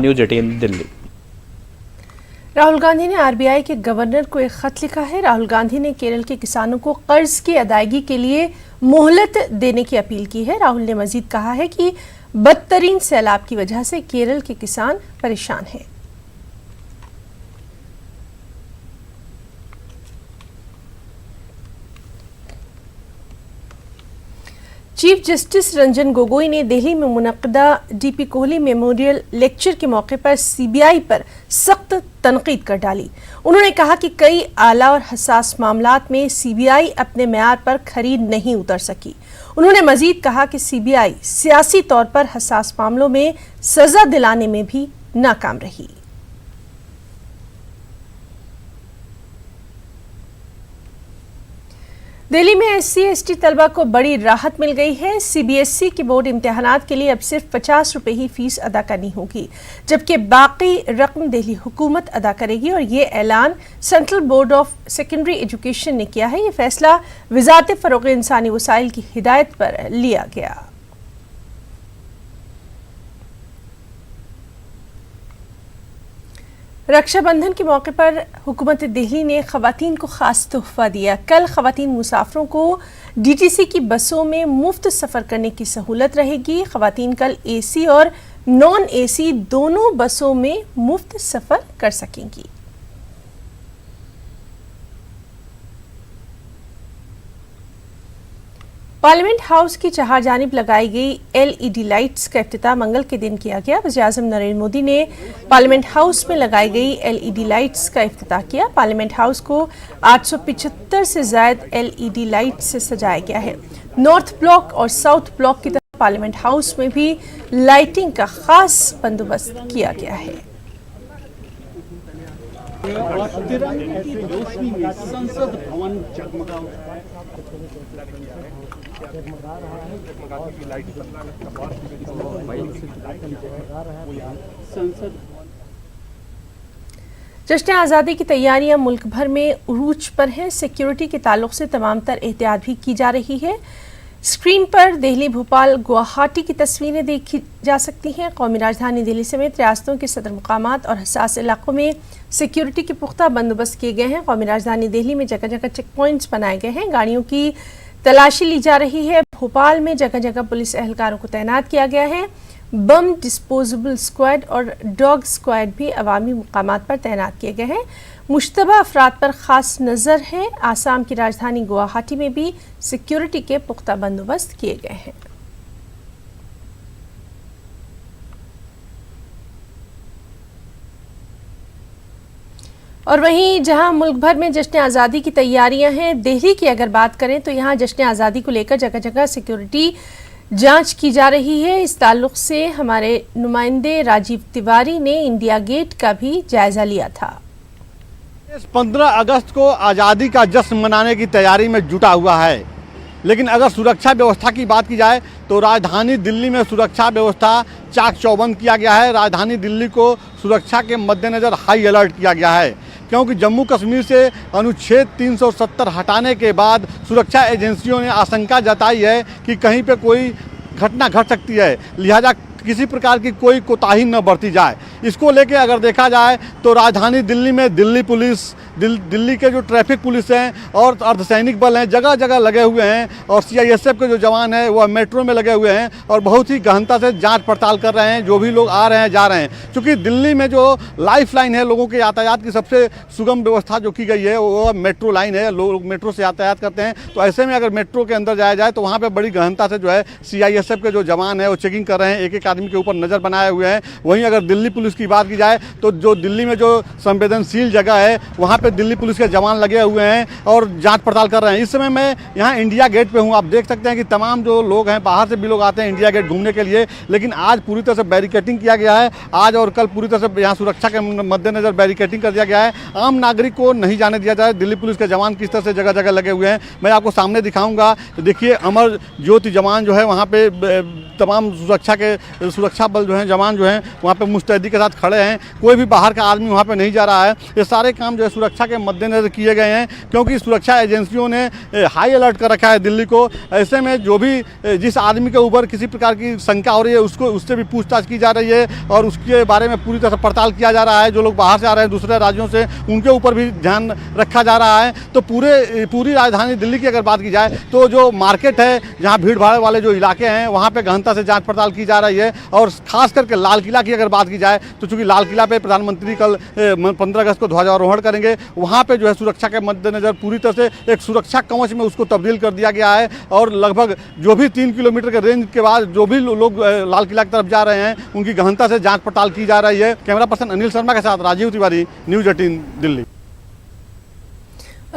News 18 Delhi. Rahul Gandhi ने RBI के governor को एक खत लिखा है। राहुल गांधी ने केरल के किसानों को कर्ज की अदायगी के लिए मोहलत देने की अपील की है। राहुल ने मजीद कहा है कि बदतरीन सैलाब की वजह से केरल के किसान परेशान हैं। चीफ जस्टिस रंजन गोगोई ने दिल्ली में मुनक्किदा डीपी कोहली मेमोरियल लेक्चर के मौके पर सीबीआई पर सख्त तनकीद कर डाली। उन्होंने कहा कि कई आला और हसास मामलात में सीबीआई अपने मेयार पर खरी नहीं उतर सकी। उन्होंने मजीद कहा कि सीबीआई सियासी तौर पर हसास मामलों में सजा दिलाने में भी नाकाम रही। दिल्ली में SC/ST तलबा को बड़ी राहत मिल गई है। CBSE के बोर्ड इम्तिहानात के लिए अब सिर्फ 50 रुपए ही फीस अदा करनी होगी, जबकि बाकी रकम दिल्ली हुकूमत अदा करेगी। और ये ऐलान central board of secondary education ने किया है। ये फैसला वज़ारत फ़रोग़ इंसानी वसाइल की हिदायत पर लिया गया। रक्षाबंधन के मौके पर हुकूमत दिल्ली ने ख़वातीन को ख़ास तोहफ़ा दिया। कल ख़वातीन मुसाफिरों को DTC की बसों में मुफ्त सफ़र करने की सहूलत रहेगी। ख़वातीन कल AC और नॉन AC दोनों बसों में मुफ्त सफ़र कर सकेंगी। पार्लियामेंट हाउस की चार जानिब लगाई गई LED लाइट्स का इफ्तिताह मंगल के दिन किया गया। वज़ीर-ए-आज़म नरेंद्र मोदी ने पार्लियामेंट हाउस में लगाई गई LED लाइट्स का इफ्तिताह किया। पार्लियामेंट हाउस को 875 से ज़ायद LED लाइट से सजाया गया है। नॉर्थ ब्लॉक और साउथ ब्लॉक की तरफ पार्लियामेंट हाउस में भी लाइटिंग का खास बंदोबस्त किया गया है। संसद भवन जश्न आज़ादी की तैयारियां मुल्क भर में उरूज पर हैं। सिक्योरिटी के ताल्लुक से तमाम तर एहतियात भी की जा रही है। स्क्रीन पर दिल्ली, भोपाल, गुवाहाटी की तस्वीरें देखी जा सकती हैं। कौमी राजधानी दिल्ली समेत रियासतों के सदर मुकामात और हसास इलाकों में सिक्योरिटी के पुख्ता बंदोबस्त किए गए हैं। कौमी राजधानी दिल्ली में जगह जगह चेक पॉइंट्स बनाए गए हैं। गाड़ियों की तलाशी ली जा रही है। भोपाल में जगह जगह पुलिस एहलकारों को तैनात किया गया है। बम डिस्पोजेबल स्क्वाड और डॉग स्क्वाड भी अवामी मुकामात पर तैनात किए गए हैं। मुश्तबा अफराद पर खास नज़र है। आसाम की राजधानी गुवाहाटी में भी सिक्योरिटी के पुख्ता बंदोबस्त किए गए हैं। और वहीं जहां मुल्क भर में जश्न आज़ादी की तैयारियां हैं, दिल्ली की अगर बात करें तो यहां जश्न आज़ादी को लेकर जगह जगह सिक्योरिटी जांच की जा रही है। इस ताल्लुक से हमारे नुमाइंदे राजीव तिवारी ने इंडिया गेट का भी जायजा लिया था। 15 अगस्त को आज़ादी का जश्न मनाने की तैयारी में जुटा हुआ है, लेकिन अगर सुरक्षा व्यवस्था की बात की जाए तो राजधानी दिल्ली में सुरक्षा व्यवस्था चाक चौबंद किया गया है। राजधानी दिल्ली को सुरक्षा के मद्देनज़र हाई अलर्ट किया गया है, क्योंकि जम्मू कश्मीर से अनुच्छेद 370 हटाने के बाद सुरक्षा एजेंसियों ने आशंका जताई है कि कहीं पे कोई घटना घट सकती है, लिहाजा किसी प्रकार की कोई कोताही न बरती जाए। इसको लेके अगर देखा जाए तो राजधानी दिल्ली में दिल्ली पुलिस, दिल्ली के जो ट्रैफिक पुलिस हैं और अर्धसैनिक बल हैं जगह जगह लगे हुए हैं, और CISF के जो जवान हैं वह मेट्रो में लगे हुए हैं और बहुत ही गहनता से जांच पड़ताल कर रहे हैं। जो भी लोग आ रहे हैं जा रहे हैं, क्योंकि दिल्ली में जो लाइफ लाइन है लोगों के यातायात की सबसे सुगम व्यवस्था जो की गई है वो मेट्रो लाइन है। लोग मेट्रो से यातायात करते हैं, तो ऐसे में अगर मेट्रो के अंदर जाया जाए तो वहाँ पर बड़ी गहनता से जो है CISF के जो जवान है वो चेकिंग कर रहे हैं, एक एक आदमी के ऊपर नज़र बनाए हुए हैं। वहीं अगर दिल्ली पुलिस की बात की जाए तो जो दिल्ली में जो संवेदनशील जगह है वहाँ पे दिल्ली पुलिस के जवान लगे हुए हैं और जांच पड़ताल कर रहे हैं। इस समय मैं यहाँ इंडिया गेट पे हूँ। आप देख सकते हैं कि तमाम जो लोग हैं, बाहर से भी लोग आते हैं इंडिया गेट घूमने के लिए, लेकिन आज पूरी तरह से बैरिकेटिंग किया गया है। आज और कल पूरी तरह से यहाँ सुरक्षा के मद्देनज़र बैरिकेटिंग कर दिया गया है। आम नागरिक को नहीं जाने दिया जाए। दिल्ली पुलिस के जवान किस तरह से जगह जगह लगे हुए हैं मैं आपको सामने दिखाऊँगा। देखिए, अमर ज्योति जवान जो है वहाँ पे तमाम सुरक्षा बल जो हैं, जवान जो हैं वहाँ पे मुस्तैदी के साथ खड़े हैं। कोई भी बाहर का आदमी वहाँ पे नहीं जा रहा है। ये सारे काम जो है सुरक्षा सुरक्षा के मद्देनजर किए गए हैं, क्योंकि सुरक्षा एजेंसियों ने हाई अलर्ट कर रखा है दिल्ली को। ऐसे में जो भी जिस आदमी के ऊपर किसी प्रकार की शंका हो रही है उससे भी पूछताछ की जा रही है और उसके बारे में पूरी तरह से पड़ताल किया जा रहा है। जो लोग बाहर से आ रहे हैं दूसरे राज्यों से, उनके ऊपर भी ध्यान रखा जा रहा है। तो पूरी राजधानी दिल्ली की अगर बात की जाए तो जो मार्केट है, जहाँ भीड़ भाड़ वाले जो इलाके हैं, वहाँ पे गहनता से जांच पड़ताल की जा रही है। और खास करके लाल किला की अगर बात की जाए तो चूंकि लाल किला पे प्रधानमंत्री कल 15 अगस्त को ध्वजारोहण करेंगे, वहाँ पे जो है सुरक्षा के मद्देनजर पूरी तरह से एक सुरक्षा कवच में उसको तब्दील कर दिया गया है। और लगभग जो भी 3 किलोमीटर के रेंज के बाद जो भी लोग लाल किला की तरफ जा रहे हैं, उनकी गहनता से जांच पड़ताल की जा रही है। कैमरा पर्सन अनिल शर्मा के साथ राजीव तिवारी, न्यूज़ 18 दिल्ली।